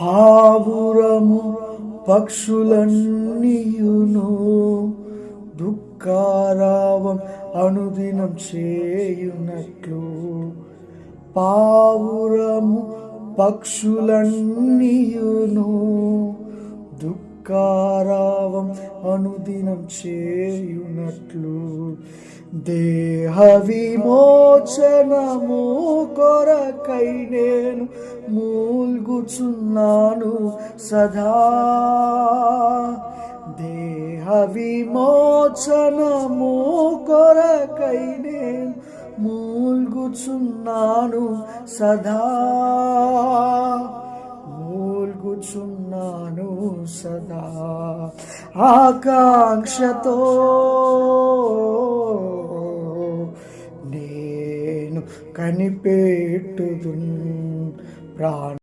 పావురము పక్షులన్నీయును దుఃఖారావం అనుదినం చేయునట్లు. పావురము పక్షులన్నీయును దుఃఖారావం అనుదినం చేయునట్లు. దేహ విమోచనము కొరకై నేను మూల్గుచున్నాను సదా. దేహ విమోచనము కొరకై నేను మూల్గుచున్నాను సదా. మూల్గుచున్నాను సదా ఆకాంక్షతో నేను కనిపెట్టుదును ప్రాణ